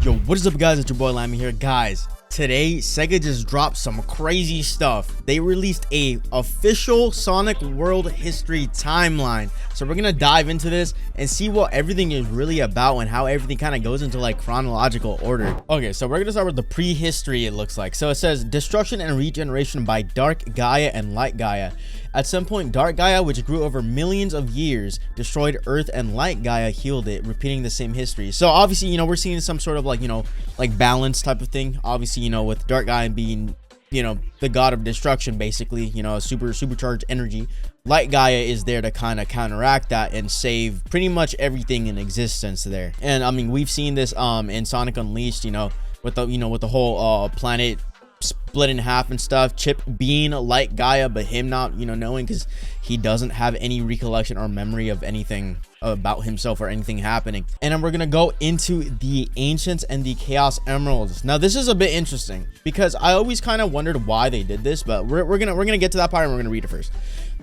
Yo, what is up guys, it's your boy Lammy here. Guys, today SEGA just dropped some crazy stuff. They released a official Sonic World History timeline. So we're gonna dive into this and see what everything is really about and how everything kind of goes into like chronological order. Okay, so we're gonna start with the prehistory, it looks like. So it says destruction and regeneration by Dark Gaia and Light Gaia. At some point, Dark Gaia, which grew over millions of years, destroyed Earth, and Light Gaia healed it, repeating the same history. So obviously, you know, we're seeing some sort of like, you know, like balance type of thing. Obviously, you know, with Dark Gaia being, you know, the god of destruction, basically, you know, supercharged energy. Light Gaia is there to kind of counteract that and save pretty much everything in existence there. And I mean, we've seen this in Sonic Unleashed, you know, with the whole planet split in half and stuff. Chip being Light Gaia, but him not, you know, knowing, because he doesn't have any recollection or memory of anything about himself or anything happening. And then we're gonna go into the Ancients and the Chaos Emeralds. Now this is a bit interesting because I always kind of wondered why they did this, but we're gonna get to that part and we're gonna read it first.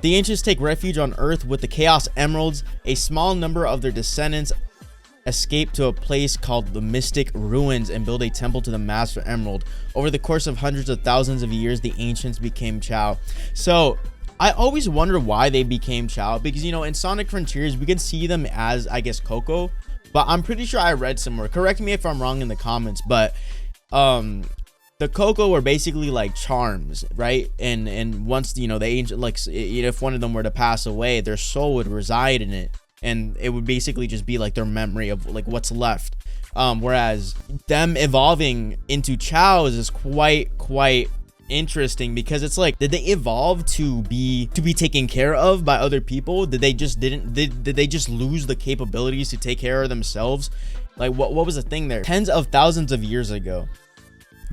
The Ancients take refuge on Earth with the Chaos Emeralds. A small number of their descendants escape to a place called the Mystic Ruins and build a temple to the Master Emerald. Over the course of hundreds of thousands of years, the Ancients became Chao. So I always wonder why they became Chao, because, you know, in Sonic Frontiers we can see them as, I guess, Coco, but I'm pretty sure I read somewhere, correct me if I'm wrong in the comments, but the Coco were basically like charms, right? And once, you know, the ancient, like, if one of them were to pass away, their soul would reside in it, and it would basically just be like their memory of like what's left. Whereas them evolving into Chaos is quite interesting, because it's like, did they evolve to be taken care of by other people? Did they just did they just lose the capabilities to take care of themselves? Like, what was the thing there? Tens of thousands of years ago,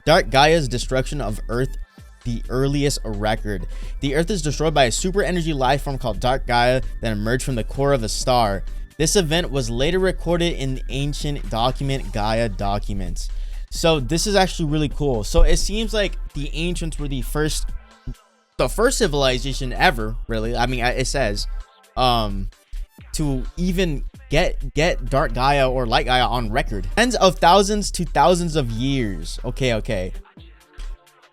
Dark Gaia's destruction of Earth, the earliest record. The Earth is destroyed by a super energy life form called Dark Gaia that emerged from the core of a star. This event was later recorded in the ancient document Gaia Documents. So this is actually really cool. So it seems like the Ancients were the first civilization ever, really. I mean, it says to even get Dark Gaia or Light Gaia on record. Tens of thousands to thousands of years. Okay.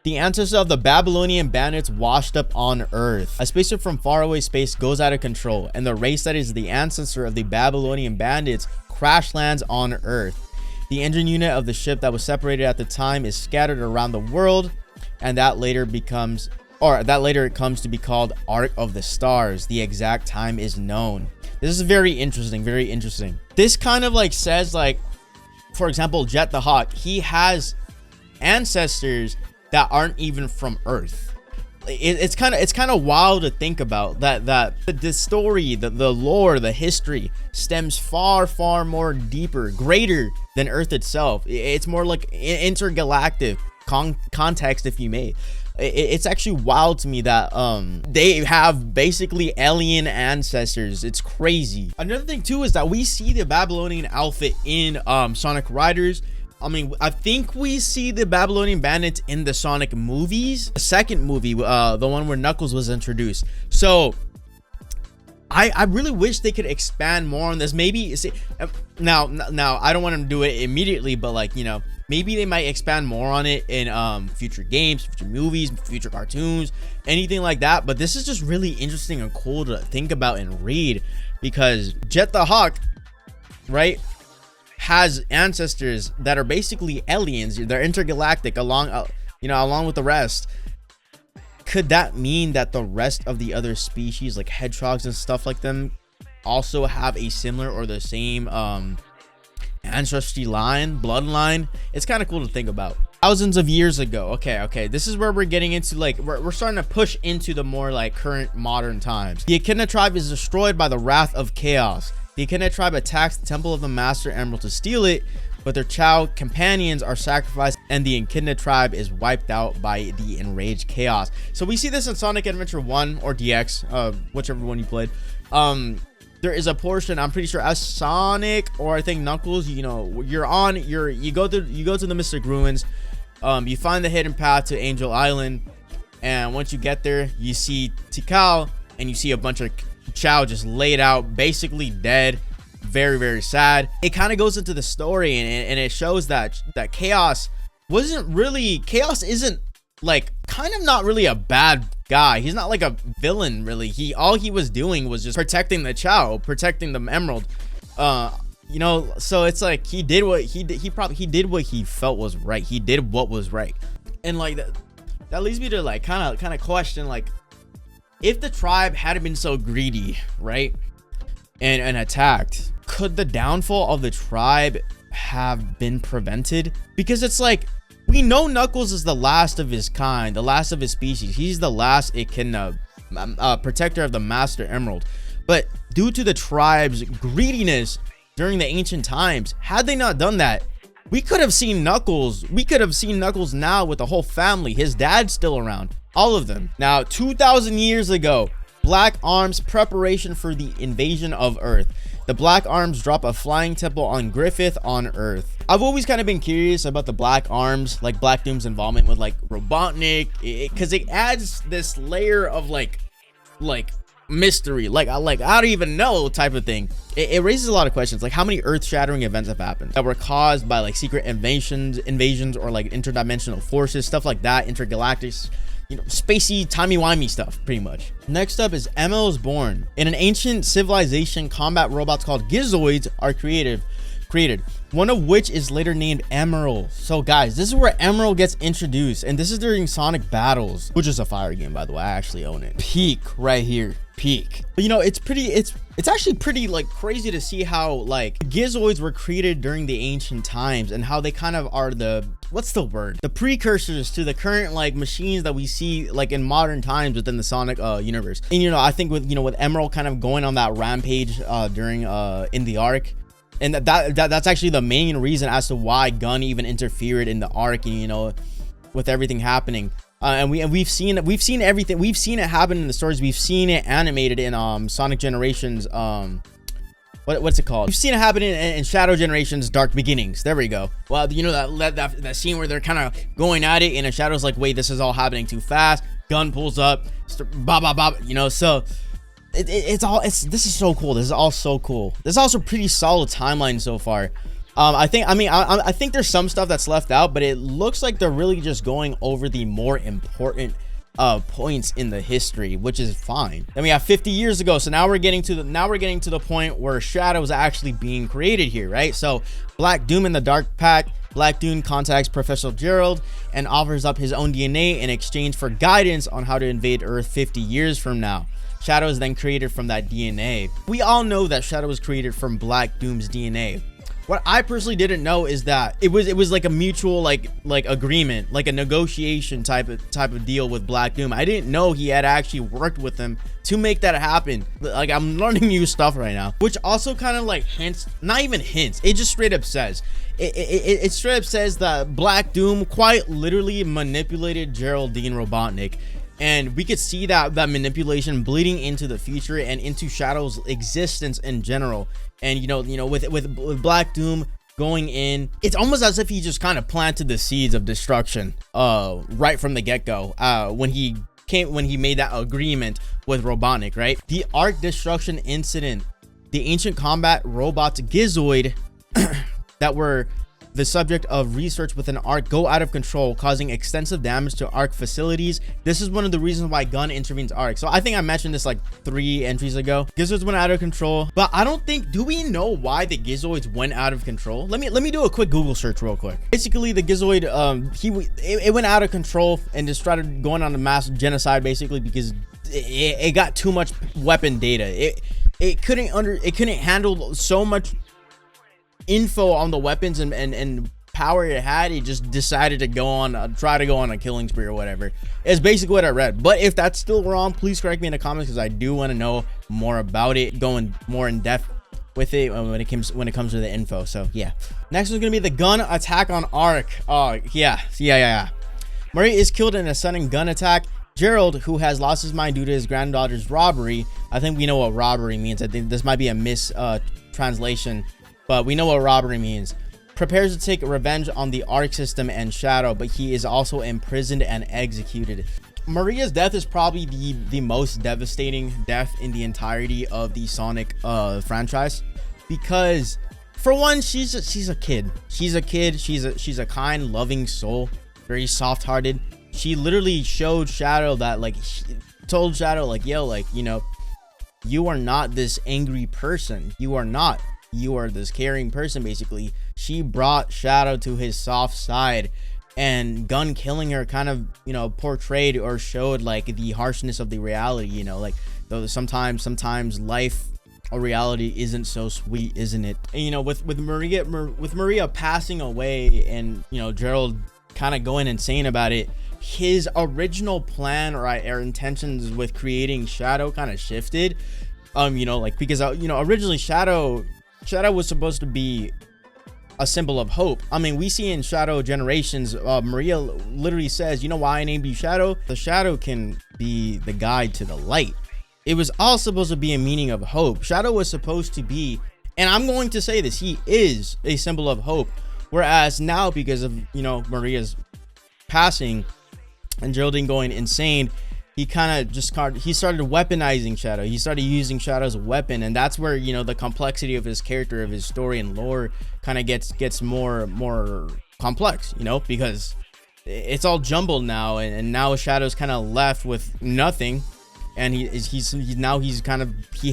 The ancestors of the Babylonian bandits washed up on Earth. A spaceship from faraway space goes out of control, and the race that is the ancestor of the Babylonian bandits crash lands on Earth. The engine unit of the ship that was separated at the time is scattered around the world, and that later it comes to be called Ark of the Stars. The exact time is known. This is very interesting, very interesting. This kind of like says, like, for example, Jet the Hawk, he has ancestors that aren't even from Earth. It's kind of wild to think about that the story, the lore, the history stems far more deeper, greater than Earth itself. It's more like intergalactic context, if you may. It's actually wild to me that they have basically alien ancestors. It's crazy. Another thing too is that we see the Babylonian outfit in Sonic Riders. I mean, I think we see the Babylonian bandits in the Sonic movies, the second movie, the one where Knuckles was introduced. So I really wish they could expand more on this. Maybe see, now I don't want them to do it immediately, but like, you know, maybe they might expand more on it in future games, future movies, future cartoons, anything like that. But this is just really interesting and cool to think about and read, because Jet the Hawk, right, has ancestors that are basically aliens. They're intergalactic along with the rest. Could that mean that the rest of the other species, like hedgehogs and stuff like them, also have a similar or the same ancestry bloodline? It's kind of cool to think about. Thousands of years ago. Okay, this is where we're getting into, like, we're starting to push into the more like current modern times. The Echidna tribe is destroyed by the wrath of chaos. The Echidna tribe attacks the temple of the Master Emerald to steal it, but their Chao companions are sacrificed, and the Echidna tribe is wiped out by the enraged chaos. So we see this in Sonic Adventure 1 or DX, whichever one you played. There is a portion, I'm pretty sure, as Sonic, or I think Knuckles, you know, you go to the Mystic Ruins, you find the hidden path to Angel Island, and once you get there, you see Tikal, and you see a bunch of Chao just laid out, basically dead. very, very sad. It kind of goes into the story, and it shows that Chaos isn't like kind of not really a bad guy. He's not like a villain really. All he was doing was just protecting the child, protecting the emerald. You know, so it's like he did what he did what he felt was right. He did what was right. And like that leads me to like kind of question, like, if the tribe hadn't been so greedy, right, and attacked, could the downfall of the tribe have been prevented? Because it's like, we know Knuckles is the last of his kind, the last of his species. He's the last Echidna, protector of the Master Emerald. But due to the tribe's greediness during the ancient times, had they not done that, we could have seen Knuckles. We could have seen Knuckles now with the whole family. His dad's still around. All of them. Now, 2,000 years ago, Black Arms preparation for the invasion of Earth. The Black Arms drop a flying temple on Griffith on Earth. I've always kind of been curious about the Black Arms, like Black Doom's involvement with like Robotnik, because it adds this layer of like mystery, like I don't even know type of thing. It raises a lot of questions, like how many earth-shattering events have happened that were caused by like secret invasions or like interdimensional forces, stuff like that, intergalactic, you know, spacey, timey-wimey stuff, pretty much. Next up is Emerald's Born. In an ancient civilization, combat robots called Gizoids are created, one of which is later named Emerald. So guys, this is where Emerald gets introduced, and this is during Sonic Battles, which is a fire game, by the way. I actually own it. Peak right here, peak. But you know, it's actually pretty like crazy to see how like Gizoids were created during the ancient times, and how they kind of are the, what's the word, the precursors to the current like machines that we see like in modern times within the Sonic universe. And you know, I think with Emerald kind of going on that rampage during in the Ark, and that's actually the main reason as to why Gun even interfered in the Ark, and you know, with everything happening. And we've seen everything. We've seen it happen in the stories. We've seen it animated in Sonic Generations. What's it called? We've seen it happen in Shadow Generations Dark Beginnings. There we go. Well, you know that scene where they're kind of going at it, and Shadow's like, wait, this is all happening too fast. Gun pulls up, you know. So this is so cool. This is all so cool. This is also pretty solid timeline so far. I think there's some stuff that's left out, but it looks like they're really just going over the more important points in the history, which is fine. Then we have 50 years ago, so now we're getting to the point where Shadow is actually being created here, right? So Black Doom in the Dark Pact, Black Doom contacts Professor Gerald and offers up his own DNA in exchange for guidance on how to invade Earth 50 years from now. Shadow is then created from that DNA. We all know that Shadow was created from Black Doom's DNA. What I personally didn't know is that it was like a mutual like agreement, like a negotiation type of deal with Black Doom. I didn't know he had actually worked with him to make that happen. Like, I'm learning new stuff right now, which also kind of like hints, not even hints, it just straight up says it straight up says that Black Doom quite literally manipulated Geraldine Robotnik. And we could see that manipulation bleeding into the future and into Shadow's existence in general. And you know, with Black Doom going in, it's almost as if he just kind of planted the seeds of destruction right from the get-go when he made that agreement with Robotnik, right? The Ark destruction incident, the ancient combat robots Gizoid that were the subject of research within Ark go out of control, causing extensive damage to Ark facilities. This is one of the reasons why Gun intervenes Ark. So I think I mentioned this like 3 entries ago. Gizoids went out of control, but I don't think, do we know why the Gizoids went out of control? Let me do a quick Google search real quick. Basically, the Gizoid, it went out of control and just started going on a mass genocide, basically because it got too much weapon data. It couldn't handle so much info on the weapons and power it had. It just decided to try to go on a killing spree or whatever. It's basically what I read, but if that's still wrong, please correct me in the comments, because I do want to know more about it, going more in depth with it when it comes to the info. So yeah, next one's gonna be the Gun attack on Ark. Yeah. Maria is killed in a sudden gun attack. Gerald, who has lost his mind due to his granddaughter's robbery, I think we know what robbery means. I think this might be a translation, but we know what robbery means. Prepares to take revenge on the Ark system and Shadow, but he is also imprisoned and executed. Maria's death is probably the most devastating death in the entirety of the Sonic franchise. because for one, she's a kid. She's a kind, loving soul, very soft-hearted. She literally showed Shadow that, like, she told Shadow, like, yo, like, you know, you are not this angry person. You are not. You are this caring person, basically. She brought Shadow to his soft side, and Gun killing her kind of, you know, portrayed or showed like the harshness of the reality, you know, like though sometimes life or reality isn't so sweet, isn't it? And, you know, with Maria passing away and, you know, Gerald kind of going insane about it, his original plan or intentions with creating Shadow kind of shifted. You know, like, because you know, originally Shadow was supposed to be a symbol of hope. I mean, we see in Shadow Generations, Maria literally says, you know why I named you Shadow? The shadow can be the guide to the light. It was all supposed to be a meaning of hope. Shadow was supposed to be, and I'm going to say this, he is a symbol of hope. Whereas now, because of, you know, Maria's passing and Geraldine going insane, he kind of just he started weaponizing Shadow. He started using Shadow as a weapon, and that's where, you know, the complexity of his character, of his story and lore kind of gets more complex, you know, because it's all jumbled now, and now Shadow's kind of left with nothing, and he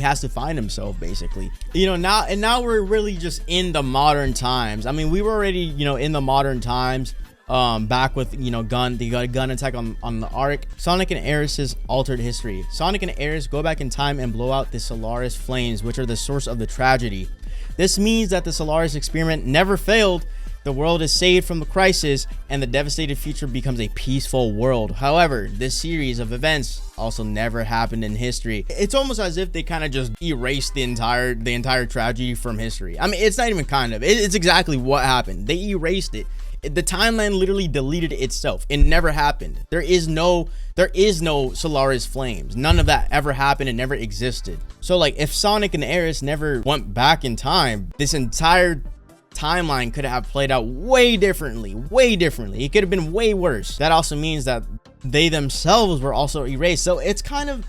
has to find himself, basically, you know. Now we're really just in the modern times. I mean, we were already, you know, in the modern times. Back with, you know, the gun attack on the Ark. Sonic and Aeris's altered history. Sonic and Aeris go back in time and blow out the Solaris flames, which are the source of the tragedy. This means that the Solaris experiment never failed. The world is saved from the crisis, and the devastated future becomes a peaceful world. However, this series of events also never happened in history. It's almost as if they kind of just erased the entire tragedy from history. I mean, it's not even kind of. It's exactly what happened. They erased it. The timeline literally deleted itself. It never happened. There is no Solaris flames. None of that ever happened. It never existed. So, like, if Sonic and Aeris never went back in time, this entire timeline could have played out way differently. It could have been way worse. That also means that they themselves were also erased. So it's kind of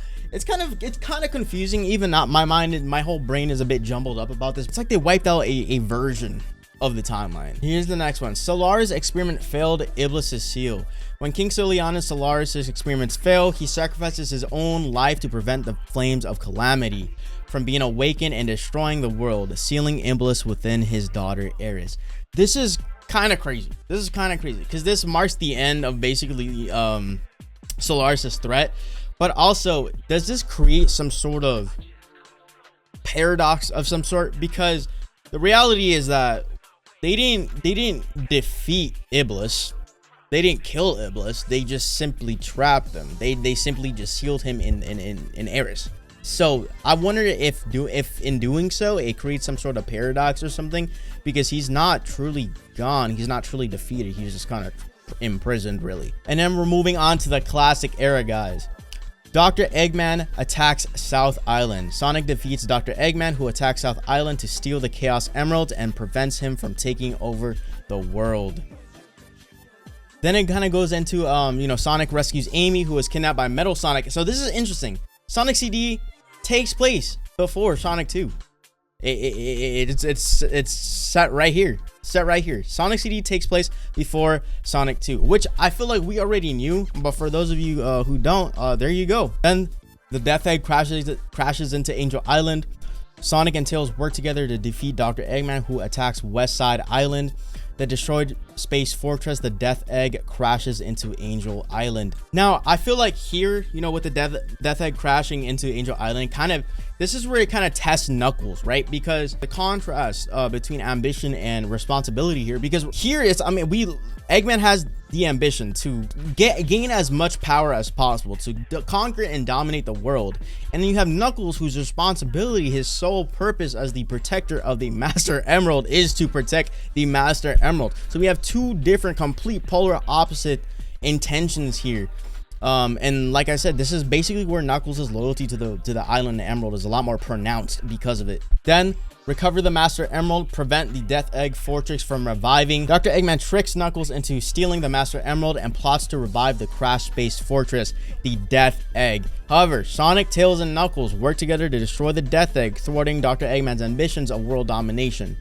confusing. Even not my whole brain is a bit jumbled up about this. It's like they wiped out a version of the timeline. Here's the next one. Solaris experiment failed Iblis's seal. When King Soliana's Solaris experiments fail, he sacrifices his own life to prevent the flames of calamity from being awakened and destroying the world, sealing Iblis within his daughter Aeris. This is kind of crazy. Because this marks the end of basically Solaris's threat. But also, does this create some sort of paradox of some sort? Because the reality is that they didn't defeat Iblis. They didn't kill Iblis. They just simply trapped them. They simply just sealed him in Aeris. So I wonder if in doing so it creates some sort of paradox or something, because he's not truly gone. He's not truly defeated. He's just kind of imprisoned, really. And then we're moving on to the classic era, guys. Dr. Eggman attacks South Island. Sonic defeats Dr. Eggman, who attacks South Island to steal the Chaos Emerald and prevents him from taking over the world. Then it kind of goes into, you know, Sonic rescues Amy, who was kidnapped by Metal Sonic. So this is interesting. Sonic CD takes place before Sonic 2. It's set right here. Sonic CD takes place before Sonic 2, which I feel like we already knew, but for those of you who don't, there you go. Then the Death Egg crashes into Angel Island. Sonic and Tails work together to defeat Dr. Eggman, who attacks West Side Island. The destroyed space fortress, the Death Egg, crashes into Angel Island. Now, I feel like here, you know, with the Death Egg crashing into Angel Island, this is where it kind of tests Knuckles, right? Because the contrast between ambition and responsibility here, because here is, I mean, Eggman has the ambition to gain as much power as possible, to conquer and dominate the world. And then you have Knuckles, whose responsibility, his sole purpose as the protector of the Master Emerald is to protect the Master Emerald. So we have two different, complete polar opposite intentions here. And like I said, this is basically where Knuckles' loyalty to the island and Emerald is a lot more pronounced because of it. Then recover the Master Emerald, prevent the Death Egg Fortress from reviving. Dr. Eggman tricks Knuckles into stealing the Master Emerald and plots to revive the crash-based fortress, the Death Egg. However, Sonic, Tails, and Knuckles work together to destroy the Death Egg, thwarting Dr. Eggman's ambitions of world domination.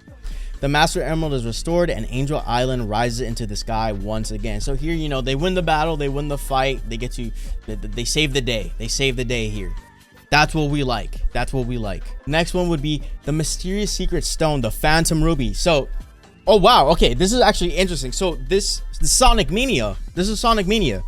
The Master Emerald is restored and Angel Island rises into the sky once again. So here, you know, they win the battle, they win the fight, they save the day. They save the day here. That's what we like. That's what we like. Next one would be the mysterious secret stone, the Phantom Ruby. So, oh wow, okay, this is actually interesting. So this is Sonic Mania. This is Sonic Mania.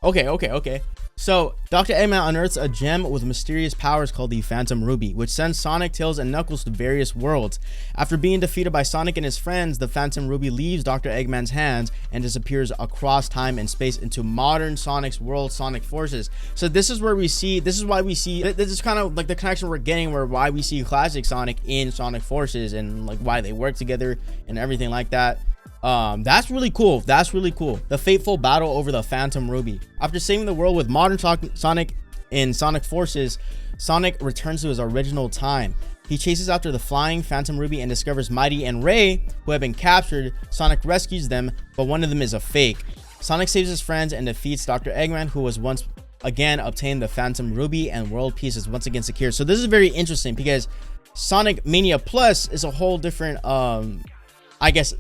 Okay. So, Dr. Eggman unearths a gem with mysterious powers called the Phantom Ruby, which sends Sonic, Tails, and Knuckles to various worlds. After being defeated by Sonic and his friends, the Phantom Ruby leaves Dr. Eggman's hands and disappears across time and space into modern Sonic's world, Sonic Forces. So this is why we see, this is kind of like the connection we're getting why we see classic Sonic in Sonic Forces and like why they work together and everything like that. That's really cool. The fateful battle over the Phantom Ruby. After saving the world with modern Sonic in Sonic Forces, Sonic returns to his original time. He chases after the flying Phantom Ruby and discovers Mighty and Ray, who have been captured. Sonic rescues them, but one of them is a fake. Sonic saves his friends and defeats Dr. Eggman, who was once again obtained the Phantom Ruby, and world peace is once again secure. So this is very interesting because Sonic Mania Plus is a whole different, I guess,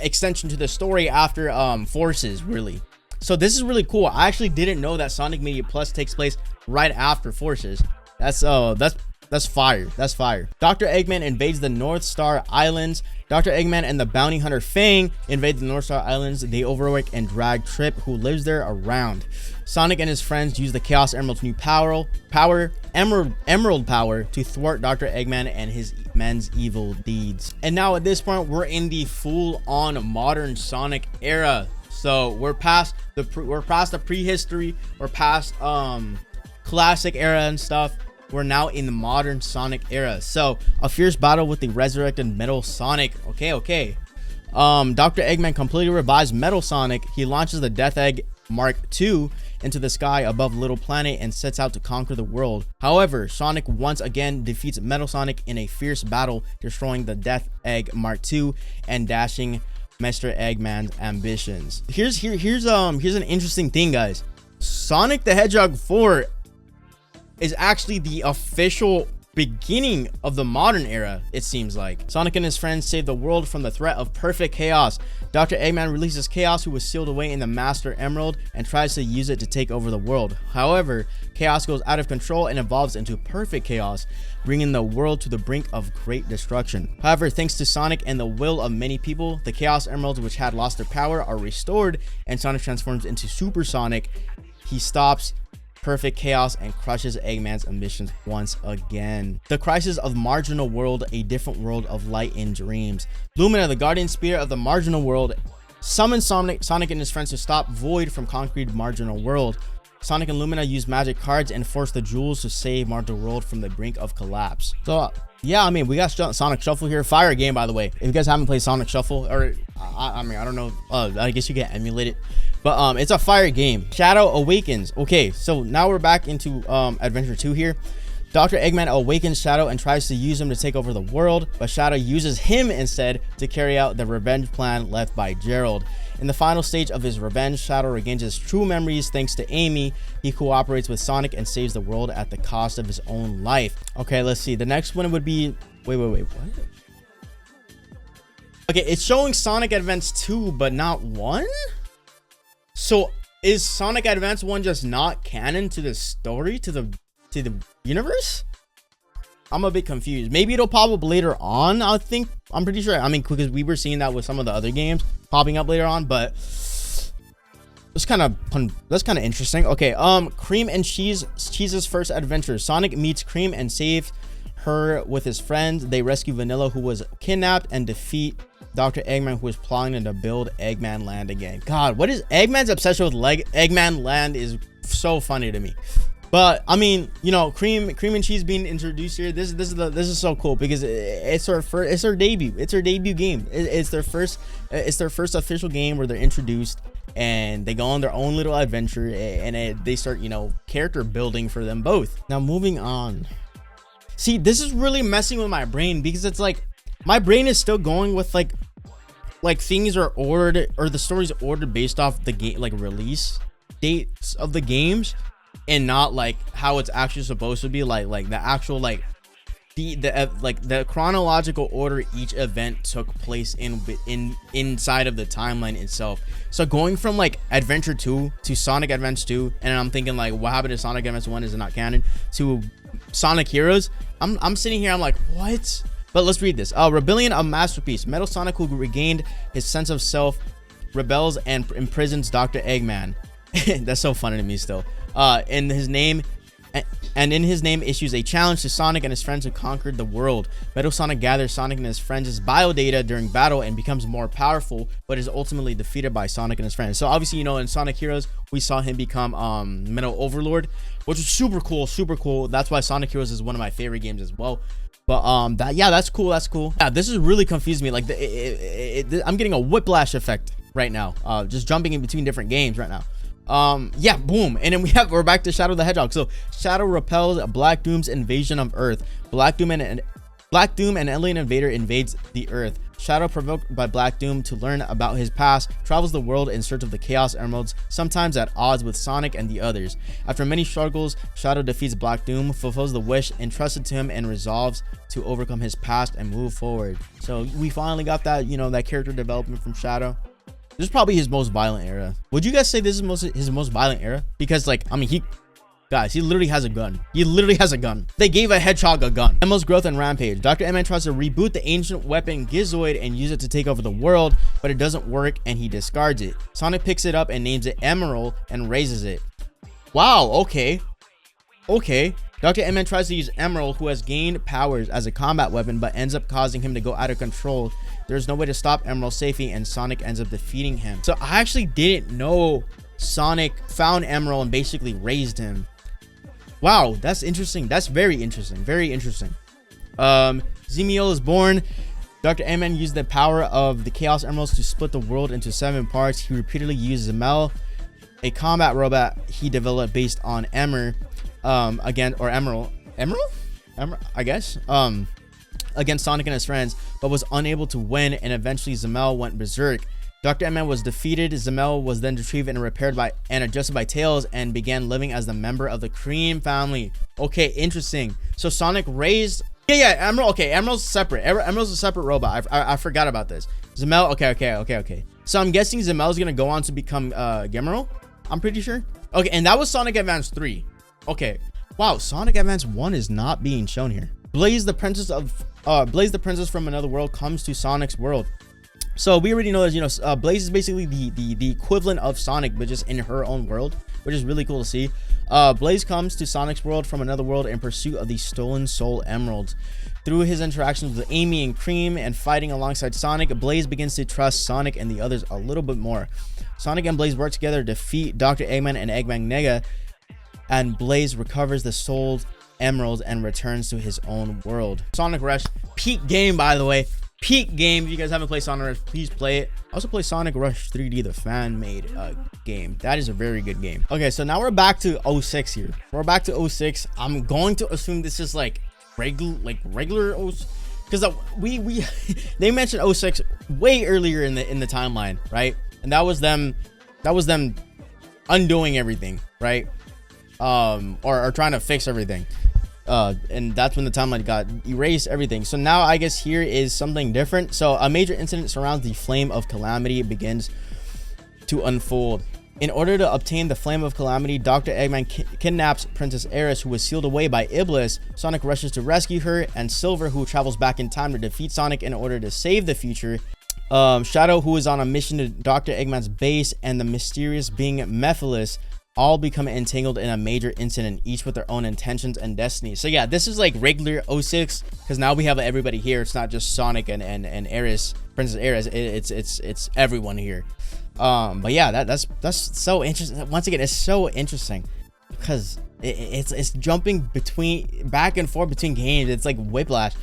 extension to the story after Forces, really. So this is really cool. I actually didn't know that Sonic Mania Plus takes place right after Forces. That's fire. That's fire. Dr. Eggman invades the North Star Islands. Dr. Eggman and the bounty hunter Fang invade the North Star Islands. They overwork and drag Trip, who lives there, around. Sonic and his friends use the Chaos Emerald's new Emerald power to thwart Dr. Eggman and his men's evil deeds. And now at this point, we're in the full-on modern Sonic era. So we're past the prehistory, we're past classic era and stuff. We're now in the modern Sonic era. So a fierce battle with the resurrected Metal Sonic. Okay. Dr. Eggman completely revives Metal Sonic. He launches the Death Egg Mark II into the sky above Little Planet and sets out to conquer the world. However, Sonic once again defeats Metal Sonic in a fierce battle, destroying the Death Egg Mark II and dashing Mr. Eggman's ambitions. Here's an interesting thing, guys. Sonic the Hedgehog 4 is actually the official beginning of the modern era, it seems like. Sonic and his friends save the world from the threat of perfect chaos. Dr. Eggman releases Chaos, who was sealed away in the Master Emerald, and tries to use it to take over the world. However, Chaos goes out of control and evolves into perfect chaos, bringing the world to the brink of great destruction. However, thanks to Sonic and the will of many people, the Chaos Emeralds, which had lost their power, are restored, and Sonic transforms into Super Sonic. He stops perfect chaos and crushes Eggman's ambitions once again. The crisis of Marginal World, a different world of light and dreams. Lumina, the guardian spirit of the Marginal World, summons Sonic and his friends to stop Void from conquering Marginal World. Sonic and Lumina use magic cards and force the jewels to save Marginal World from the brink of collapse. So yeah, I mean, we got Sonic Shuffle here. Fire game, by the way. If you guys haven't played Sonic Shuffle, or I mean, I don't know, I guess you can emulate it, but it's a fire game. Shadow Awakens. Okay, so now we're back into Adventure 2 here. Dr. Eggman awakens Shadow and tries to use him to take over the world, but Shadow uses him instead to carry out the revenge plan left by Gerald. In the final stage of his revenge, Shadow regains his true memories thanks to Amy. He cooperates with Sonic and saves the world at the cost of his own life. Okay, let's see. The next one would be... Wait, what? Okay, it's showing Sonic Advance 2, but not 1? So, is Sonic Advance 1 just not canon to the story, to the universe? I'm a bit confused. Maybe it'll pop up later on, I think. I'm pretty sure. I mean, because we were seeing that with some of the other games popping up later on, but that's kind of interesting. Okay, Cream and Cheese's first adventure. Sonic meets Cream and saves her with his friends. They rescue Vanilla, who was kidnapped, and defeat Dr. Eggman, who is plotting to build Eggman Land again. God, what is Eggman's obsession with Eggman Land is so funny to me. But I mean, you know, Cream and Cheese being introduced here, this is so cool because it's their debut. It's their debut game. It's their first official game where they're introduced and they go on their own little adventure, and they start, you know, character building for them both. Now moving on. See, this is really messing with my brain because it's like my brain is still going with like things are ordered, or the story's ordered based off the game, like release dates of the games, and not like how it's actually supposed to be, like the actual like the chronological order each event took place inside of the timeline itself. So going from like Adventure 2 to Sonic Advance 2, and I'm thinking like, what happened to Sonic Advance 1? Is it not canon? To Sonic Heroes, I'm sitting here, I'm like, what? But let's read this. Rebellion of Masterpiece. Metal Sonic, who regained his sense of self, rebels and imprisons Dr. Eggman. That's so funny to me still. In his name issues a challenge to Sonic and his friends who conquered the world. Metal Sonic gathers Sonic and his friends' biodata during battle and becomes more powerful, but is ultimately defeated by Sonic and his friends. So obviously, you know, in Sonic Heroes, we saw him become Metal Overlord, which is super cool. That's why Sonic Heroes is one of my favorite games as well. But that's cool. Yeah, this is really confusing me. Like I'm getting a whiplash effect right now. Just jumping in between different games right now. Yeah, boom. And then we're back to Shadow the Hedgehog. So Shadow repels Black Doom's invasion of Earth. Black Doom, an alien invader, invades the Earth. Shadow, provoked by Black Doom to learn about his past, travels the world in search of the Chaos Emeralds, sometimes at odds with Sonic and the others. After many struggles, Shadow defeats Black Doom, fulfills the wish entrusted to him, and resolves to overcome his past and move forward. So we finally got that, you know, that character development from Shadow. This is probably his most violent era. Would you guys say this is his most violent era? Because like, I mean, he literally has a gun. They gave a hedgehog a gun. Emerald's growth and rampage. Dr. Eggman tries to reboot the ancient weapon Gizoid and use it to take over the world, but it doesn't work and he discards it. Sonic picks it up and names it Emerald and raises it. Wow, okay. Dr. Eggman tries to use Emerald, who has gained powers as a combat weapon, but ends up causing him to go out of control. There's no way to stop Emerald safely, and Sonic ends up defeating him. So I actually didn't know Sonic found Emerald and basically raised him. Wow, that's interesting. That's very interesting. Zemiel is born. Dr. Eggman used the power of the Chaos Emeralds to split the world into 7 parts. He repeatedly used Zemiel, a combat robot he developed based on Emerald, I guess, against Sonic and his friends, but was unable to win, and eventually Zemiel went berserk. Dr. Eggman was defeated. Zemiel was then retrieved and repaired by and adjusted by Tails, and began living as the member of the Cream family. Okay, interesting. So Sonic raised, Emerald. Okay, Emerald's separate. Emerald's a separate robot. I forgot about this. Zemiel. Okay. So I'm guessing Zemiel's gonna go on to become Gemerald. I'm pretty sure. Okay, and that was Sonic Advance 3. Okay. Wow, Sonic Advance 1 is not being shown here. Blaze the princess from another world comes to Sonic's world. So we already know that, you know, Blaze is basically the equivalent of Sonic, but just in her own world, which is really cool to see. Blaze comes to Sonic's world from another world in pursuit of the stolen Soul Emeralds. Through his interactions with Amy and Cream and fighting alongside Sonic, Blaze begins to trust Sonic and the others a little bit more. Sonic and Blaze work together to defeat Dr. Eggman and Eggman Nega, and Blaze recovers the Soul Emeralds and returns to his own world. Sonic Rush, peak game, by the way. Peak game. If you guys haven't played Sonic Rush, please play it. Also play Sonic Rush 3D, the fan-made game. That is a very good game. Okay, so now we're back to 06 here. We're back to 06. I'm going to assume this is like regular 06, because we they mentioned 06 way earlier in the timeline, right? And that was them undoing everything, right? Or trying to fix everything. And that's when the timeline got erased, everything. So now I guess here is something different. So a major incident surrounds the Flame of Calamity begins to unfold. In order to obtain the Flame of Calamity, Dr. Eggman kidnaps Princess Aeris, who was sealed away by Iblis. Sonic rushes to rescue her, and Silver, who travels back in time to defeat Sonic in order to save the future. Shadow, who is on a mission to Dr. Eggman's base, and the mysterious being Mephiles all become entangled in a major incident, each with their own intentions and destinies. So yeah, this is like regular 06, because now we have everybody here. It's not just Sonic and Aeris, Princess Aeris. It's everyone here. But yeah, that's so interesting. Once again, it's so interesting because it's jumping back and forth between games. It's like whiplash.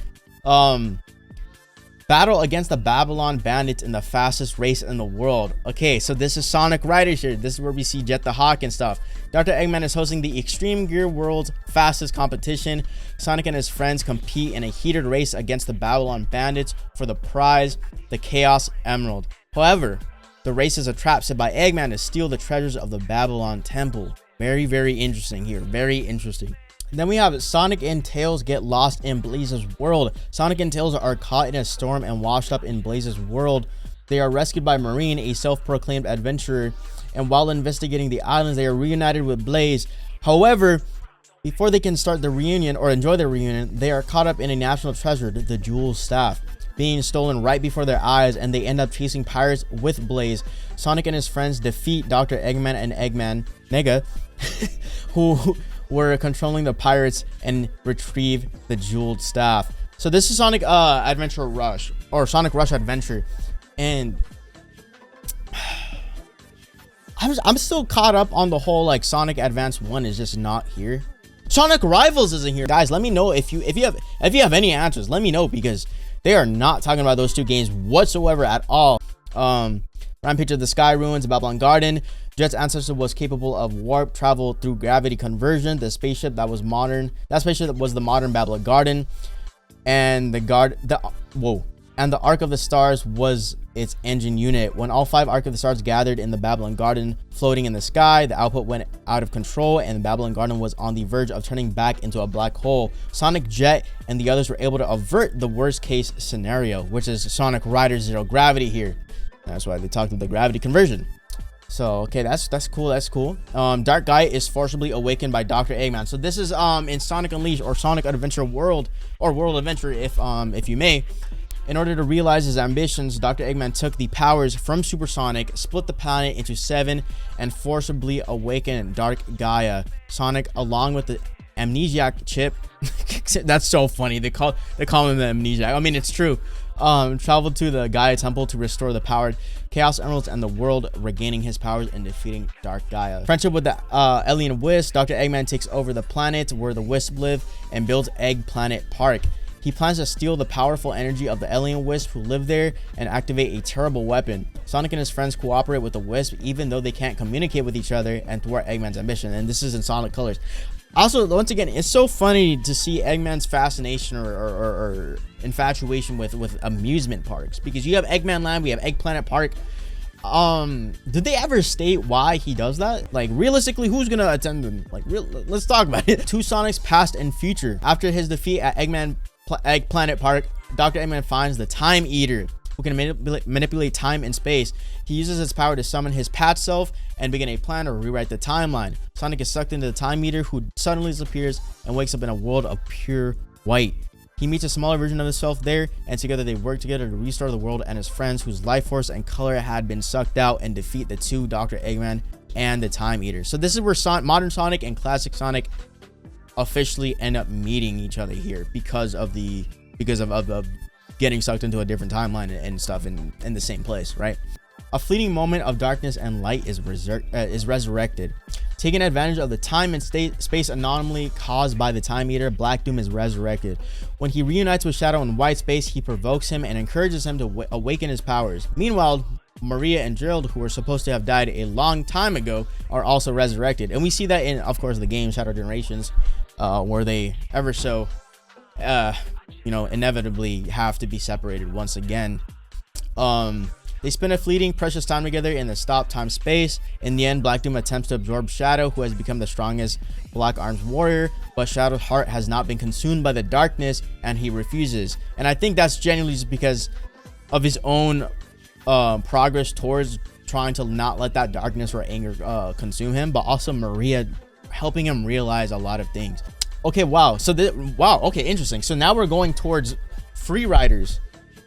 Battle against the Babylon Bandits in the fastest race in the world. Okay, so this is Sonic Riders here. This is where we see Jet the Hawk and stuff. Dr. Eggman is hosting the Extreme Gear World's fastest competition. Sonic and his friends compete in a heated race against the Babylon Bandits for the prize, the Chaos Emerald. However, the race is a trap set by Eggman to steal the treasures of the Babylon Temple. Very, very interesting here. Very interesting. Then we have Sonic and Tails get lost in Blaze's world. Sonic and Tails are caught in a storm and washed up in Blaze's world. They are rescued by Marine, a self-proclaimed adventurer, and while investigating the islands, they are reunited with Blaze. However, before they can start the reunion or enjoy their reunion, they are caught up in a national treasure, the Jewel Staff, being stolen right before their eyes, and they end up chasing pirates with Blaze. Sonic and his friends defeat Dr. Eggman and Eggman Nega, who were controlling the pirates, and retrieve the jeweled staff. So this is Sonic Adventure Rush, or Sonic Rush Adventure, and I'm still caught up on the whole like Sonic Advance 1 is just not here. Sonic Rivals isn't here. Guys, let me know if you have any answers. Let me know, because they are not talking about those two games whatsoever at all. Rampage of the Sky Ruins, Babylon Garden. Jet's ancestor was capable of warp travel through gravity conversion. The spaceship that was modern. That spaceship was the modern Babylon Garden, and the Ark of the Stars was its engine unit. When all 5 Ark of the Stars gathered in the Babylon Garden, floating in the sky, the output went out of control, and the Babylon Garden was on the verge of turning back into a black hole. Sonic, Jet, and the others were able to avert the worst case scenario, which is Sonic Riders Zero Gravity here. That's why they talked about the gravity conversion. So okay, that's cool. That's cool. Dark Gaia is forcibly awakened by Dr. Eggman. So this is in Sonic Unleashed, or Sonic Adventure World, or World Adventure, if you may. In order to realize his ambitions, Dr. Eggman took the powers from Super Sonic, split the planet into 7, and forcibly awakened Dark Gaia. Sonic, along with the amnesiac chip, that's so funny. They call him the amnesiac. I mean, it's true. Traveled to the Gaia Temple to restore the powered Chaos Emeralds and the world, regaining his powers and defeating Dark Gaia. Friendship with the alien Wisp, Dr. Eggman takes over the planet where the Wisp live and builds Egg Planet Park. He plans to steal the powerful energy of the alien Wisp who live there and activate a terrible weapon. Sonic and his friends cooperate with the Wisp even though they can't communicate with each other and thwart Eggman's ambition. And this is in Sonic colors. Also, once again, it's so funny to see Eggman's fascination or infatuation with amusement parks, because you have Eggman Land, we have Egg Planet Park. Did they ever state why he does that? Like, realistically, who's gonna attend them? Like, let's talk about it. Two Sonics past and future. After his defeat at Egg Planet Park, Dr. Eggman finds the Time Eater, who can manipulate time and space. He uses his power to summon his past self and begin a plan to rewrite the timeline. Sonic is sucked into the Time Eater, who suddenly disappears and wakes up in a world of pure white. He meets a smaller version of himself there, and together they work together to restore the world and his friends whose life force and color had been sucked out, and defeat the two Dr. Eggman and the Time Eater. So this is where modern Sonic and classic Sonic officially end up meeting each other here because of getting sucked into a different timeline and stuff in the same place, right? A fleeting moment of darkness and light is resurrected. Taking advantage of the time and space anomaly caused by the Time Eater, Black Doom is resurrected. When he reunites with Shadow in white space, he provokes him and encourages him to awaken his powers. Meanwhile, Maria and Gerald, who were supposed to have died a long time ago, are also resurrected. And we see that in, of course, the game Shadow Generations, where they ever so inevitably have to be separated once again. They spend a fleeting precious time together in the stop time space. In the end, Black Doom attempts to absorb Shadow, who has become the strongest Black Arms warrior, but Shadow's heart has not been consumed by the darkness and he refuses. And I think that's genuinely just because of his own progress towards trying to not let that darkness or anger consume him, but also Maria helping him realize a lot of things. Okay, wow. So okay, interesting. So now we're going towards free riders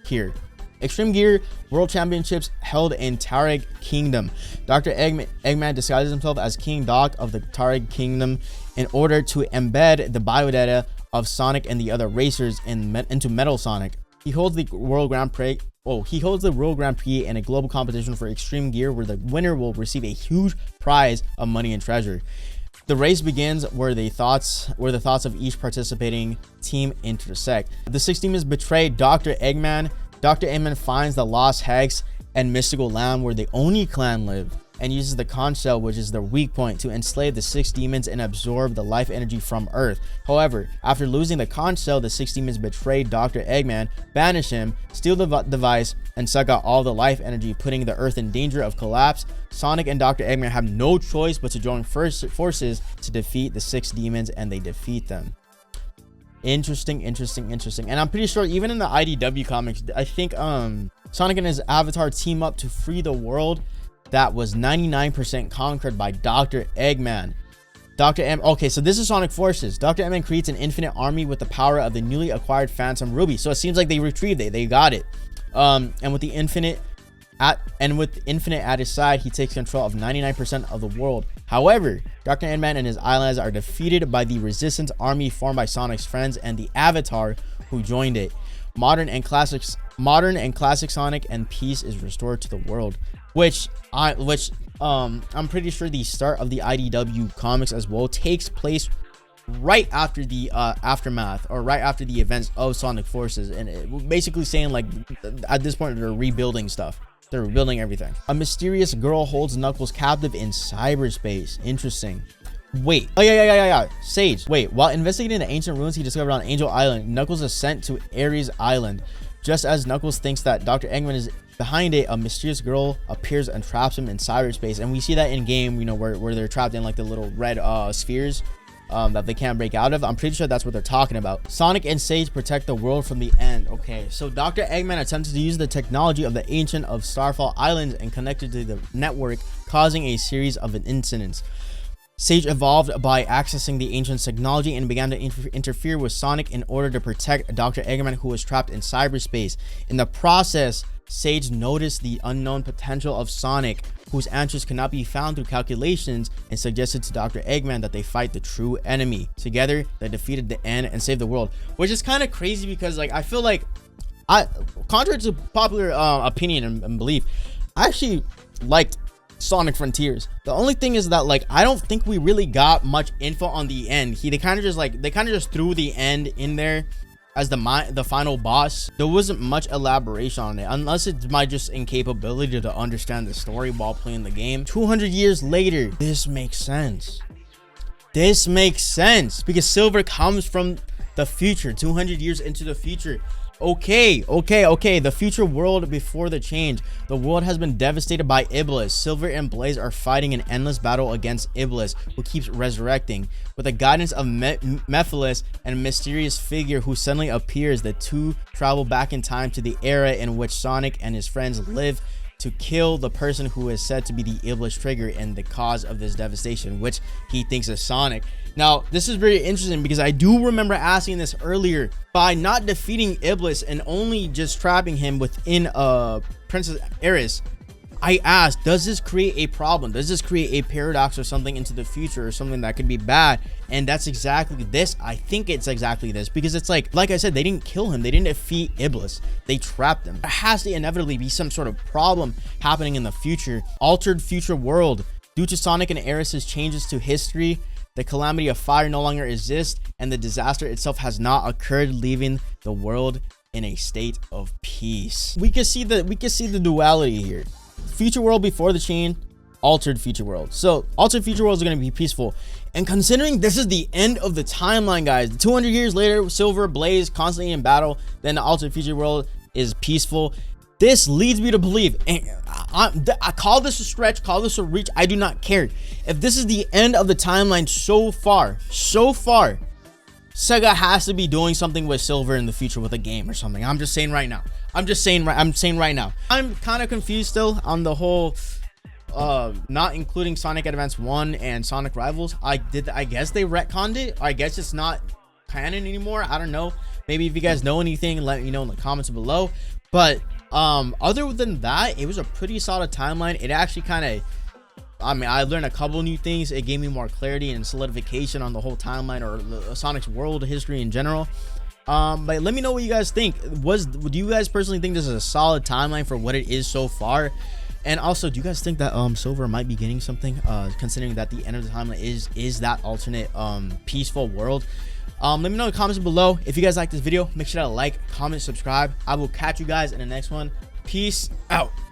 here. Extreme Gear World Championships held in Tareg Kingdom. Dr. Eggman disguises himself as King Doc of the Tareg Kingdom in order to embed the biodata of Sonic and the other racers into Metal Sonic. He holds the World Grand Prix. He holds the World Grand Prix in a global competition for Extreme Gear, where the winner will receive a huge prize of money and treasure. The race begins where the thoughts of each participating team intersect. The 6 demons betray Dr. Eggman, Dr. Eggman finds the lost hex and mystical land where the Oni clan live, and uses the conch shell, which is their weak point, to enslave the 6 demons and absorb the life energy from Earth. However, after losing the conch shell, the 6 demons betray Dr. Eggman, banish him, steal the device, and suck out all the life energy, putting the Earth in danger of collapse. Sonic and Dr. Eggman have no choice but to join forces to defeat the 6 demons, and they defeat them. Interesting. And I'm pretty sure even in the IDW comics, I think Sonic and his avatar team up to free the world that was 99% conquered by Dr. Eggman. Okay, so this is Sonic Forces. Dr. Eggman creates an infinite army with the power of the newly acquired Phantom Ruby. So it seems like they retrieved it. They got it. And with Infinite at his side, he takes control of 99% of the world. However, Dr. Eggman and his allies are defeated by the Resistance army formed by Sonic's friends and the Avatar who joined it. Modern and classic Sonic and peace is restored to the world. I'm pretty sure the start of the IDW comics as well takes place right after the aftermath, or right after the events of Sonic Forces, and basically saying like at this point they're rebuilding stuff. They're rebuilding everything. A mysterious girl holds Knuckles captive in cyberspace. Interesting. Wait. Oh, yeah. Sage. Wait. While investigating the ancient ruins he discovered on Angel Island, Knuckles is sent to Ares Island. Just as Knuckles thinks that Dr. Eggman is behind it, a mysterious girl appears and traps him in cyberspace. And we see that in game, you know, where they're trapped in like the little red spheres that they can't break out of. I'm pretty sure that's what they're talking about. Sonic and Sage protect the world from the end. Okay, so Dr. Eggman attempted to use the technology of the ancient of Starfall Islands and connected to the network, causing a series of incidents. Sage evolved by accessing the ancient technology and began to interfere with Sonic in order to protect Dr. Eggman, who was trapped in cyberspace. In the process, Sage noticed the unknown potential of Sonic, whose answers cannot be found through calculations, and suggested to Dr. Eggman that they fight the true enemy. Together, they defeated the end and saved the world, which is kind of crazy because, like, I feel like, contrary to popular opinion and belief, I actually liked Sonic Frontiers. The only thing is that, like, I don't think we really got much info on the end. They kind of just threw the end in there as the final boss. There wasn't much elaboration on it, unless it's my just incapability to understand the story while playing the game. 200 years later, this makes sense. This makes sense because Silver comes from the future, 200 years into the future. Okay. The future world before the change. The world has been devastated by Iblis. Silver and Blaze are fighting an endless battle against Iblis, who keeps resurrecting. With the guidance of Mephiles and a mysterious figure who suddenly appears, the two travel back in time to the era in which Sonic and his friends live to kill the person who is said to be the Iblis trigger and the cause of this devastation, which he thinks is Sonic. Now, this is very interesting because I do remember asking this earlier. By not defeating Iblis and only just trapping him within Princess Ares, I asked, does this create a problem? Does this create a paradox or something into the future, or something that could be bad? And that's exactly this. I think it's exactly this, because it's like I said, they didn't kill him. They didn't defeat Iblis. They trapped him. There has to inevitably be some sort of problem happening in the future. Altered future world. Due to Sonic and Ares' changes to history, the calamity of fire no longer exists, and the disaster itself has not occurred, leaving the world in a state of peace. We can see the duality here. Future world before the change, altered future world. So altered future world is going to be peaceful, and considering this is the end of the timeline, guys, 200 years later, Silver, Blaze constantly in battle, then the altered future world is peaceful. This leads me to believe, and I call this a stretch, call this a reach, I do not care. If this is the end of the timeline so far, SEGA has to be doing something with Silver in the future with a game or something. I'm just saying right now. I'm saying right now. I'm kind of confused still on the whole not including Sonic Advance 1 and Sonic Rivals. I guess they retconned it. I guess it's not canon anymore. I don't know. Maybe if you guys know anything, let me know in the comments below. But other than that, it was a pretty solid timeline. It actually kind of, I learned a couple new things. It gave me more clarity and solidification on the whole timeline, or Sonic's world history in general. But let me know what you guys think. Do you guys personally think this is a solid timeline for what it is so far? And also, do you guys think that Silver might be getting something, considering that the end of the timeline is that alternate peaceful world? Let me know in the comments below if you guys like this video. Make sure to like, comment, subscribe. I will catch you guys in the next one. Peace out.